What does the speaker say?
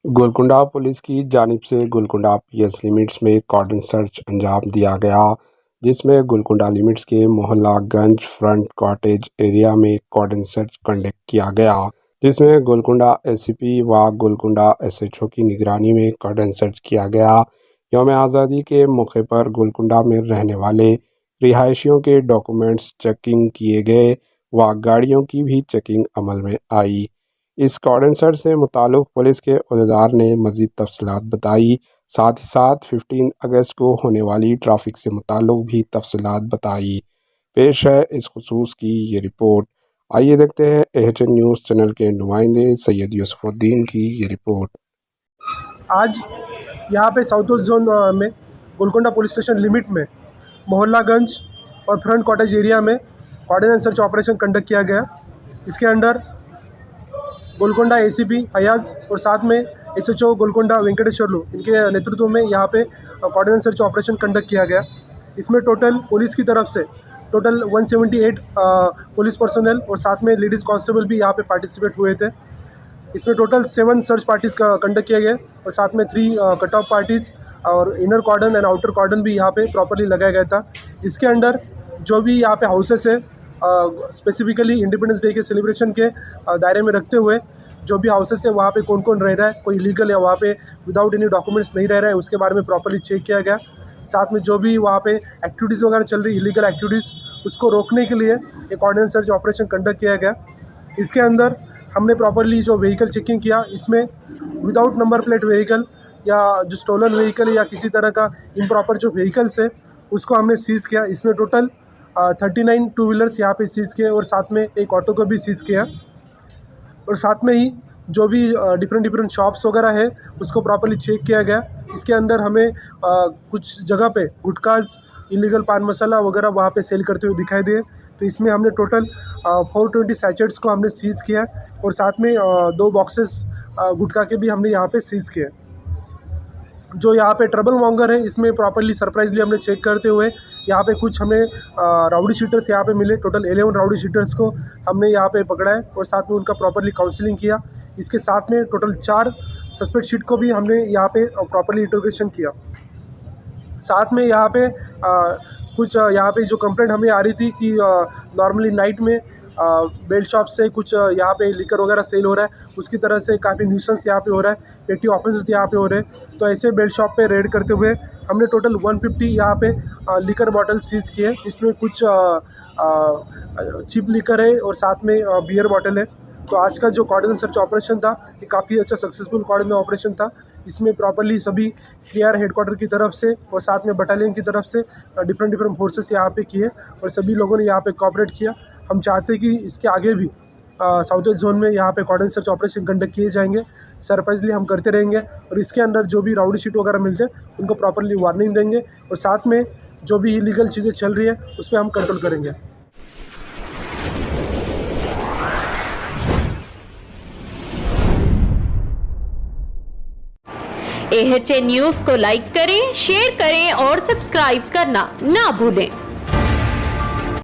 Golconda police की जानिब से गोलकुंडा पीएस लिमिट्स में कॉर्डन सर्च अंजाम दिया गया, जिसमें गोलकुंडा लिमिट्स के मोहल्लागंज फ्रंट कॉटेज एरिया में कॉर्डन सर्च कंडक्ट किया गया, जिसमें गोलकुंडा एसीपी व गोलकुंडा एसएचओ की निगरानी में कॉर्डन सर्च किया गया। यौम आज़ादी के मौके पर गोलकुंडा में रहने वाले रिहायशियों के डॉक्यूमेंट्स चेकिंग किए गए व गाड़ियों की भी चेकिंग अमल में आई। इस कॉर्डन सर्च से मुताल्लिक़ पुलिस के अहदेदार ने मज़ीद तफ़सीलात बताई। साथ ही साथ 15 अगस्त को होने वाली ट्रैफिक से मुताल्लिक़ भी तफ़सीलात बताई। पेश है इस खुसूस की ये रिपोर्ट। आइए देखते हैं एएचएन न्यूज़ चैनल के नुमाइंदे सैयद यूसुफ़ुद्दीन की ये रिपोर्ट। आज यहाँ पे साउथ वेस्ट जोन में गोलकुंडा पुलिस स्टेशन लिमिट में मोहल्लागंज और फ्रंट कॉटेज एरिया में कॉर्डिनेशन सर्च ऑपरेशन कंडक्ट किया गया। इसके अंडर गोलकुंडा एसीपी फयाज और साथ में एसएचओ गोलकुंडा वेंकटेश्वरलू इनके नेतृत्व में यहाँ पे कॉर्डिनेशन सर्च ऑपरेशन कंडक्ट किया गया। इसमें टोटल पुलिस की तरफ से टोटल 178 पुलिस पर्सनल और साथ में लेडीज़ कांस्टेबल भी यहाँ पे पार्टिसिपेट हुए थे। इसमें टोटल 7 सर्च पार्टीज़ का कंडक्ट किया गया और साथ में 3 कट ऑफ पार्टीज़ और इनर कॉर्डन एंड आउटर कॉर्डन भी यहाँ पे प्रॉपर्ली लगाया गया था। इसके अंडर जो भी यहाँ पे हाउसेस है स्पेसिफिकली इंडिपेंडेंस डे के सेलिब्रेशन के दायरे में रखते हुए जो भी हाउसेस है वहाँ पे कौन कौन रह रहा है, कोई लीगल या वहाँ पे विदाउट एनी डॉक्यूमेंट्स नहीं रह रहा है, उसके बारे में प्रॉपर्ली चेक किया गया। साथ में जो भी वहाँ पे एक्टिविटीज़ वगैरह चल रही इलीगल एक्टिविटीज़ उसको रोकने के लिए एक ऑर्डिनेंस सर्च ऑपरेशन कंडक्ट किया गया। इसके अंदर हमने प्रॉपर्ली जो व्हीकल चेकिंग किया, इसमें विदाउट नंबर प्लेट व्हीकल या जो स्टोलन व्हीकल या किसी तरह का इम्प्रॉपर जो व्हीकल्स है उसको हमने सीज़ किया। इसमें टोटल 39 टू व्हीलर्स यहाँ पे सीज़ किए और साथ में एक ऑटो को भी सीज़ किया। और साथ में ही जो भी डिफरेंट शॉप्स वगैरह है उसको प्रॉपर्ली चेक किया गया। इसके अंदर हमें कुछ जगह पे गुटखाज, इलीगल पान मसाला वगैरह वहाँ पे सेल करते हुए दिखाई दिए। तो इसमें हमने टोटल 420 सैचेट्स को हमने सीज़ किया और साथ में 2 बॉक्सेस गुटखा के भी हमने यहाँ पे सीज़ किए। जो यहाँ पे ट्रबल मॉन्गर है इसमें प्रॉपर्ली सरप्राइजली हमने चेक करते हुए यहाँ पे कुछ हमें राउडी शीटर्स यहाँ पे मिले। टोटल 11 राउडी शीटर्स को हमने यहाँ पे पकड़ा है और साथ में उनका प्रॉपर्ली काउंसलिंग किया। इसके साथ में टोटल 4 सस्पेक्ट शीट को भी हमने यहाँ पे प्रॉपर्ली इंटरोगेशन किया। साथ में यहाँ पे कुछ यहाँ पे जो कंप्लेंट हमें आ रही थी कि नॉर्मली नाइट में बेल्ट शॉप से कुछ यहाँ पे लिकर वगैरह सेल हो रहा है, उसकी तरह से काफ़ी न्यूसेंस यहाँ पे हो रहा है, पेटी ऑफेंसेस यहाँ पे हो रहे हैं। तो ऐसे बेल्ट शॉप पे रेड करते हुए हमने टोटल 150 यहाँ पे लिकर बॉटल सीज़ किए। इसमें कुछ चीप लिकर है और साथ में बियर बॉटल है। तो आज का जो कॉर्डिनेशन सर्च ऑपरेशन था ये काफ़ी अच्छा सक्सेसफुल कॉर्डिनेशन ऑपरेशन था। इसमें प्रॉपर्ली सभी सीआर हेडक्वार्टर की तरफ से और साथ में बटालियन की तरफ से डिफरेंट फोर्सेस यहाँ पे किए और सभी लोगों ने यहाँ पे कोऑपरेट किया। हम चाहते हैं कि इसके आगे भी साउथ वेस्ट जोन में यहाँ पे कॉर्डिनेशन सर्च ऑपरेशन कंडक्ट किए जाएंगे। सरप्राइजली हम करते रहेंगे और इसके अंदर जो भी राउडी शीट वगैरह मिलते हैं उनको प्रॉपर्ली वार्निंग देंगे और साथ में जो भी इलीगल चीज़ें चल रही है उस पर हम कंट्रोल करेंगे। एएचएन न्यूज़ को लाइक करें, शेयर करें और सब्सक्राइब करना ना भूलें।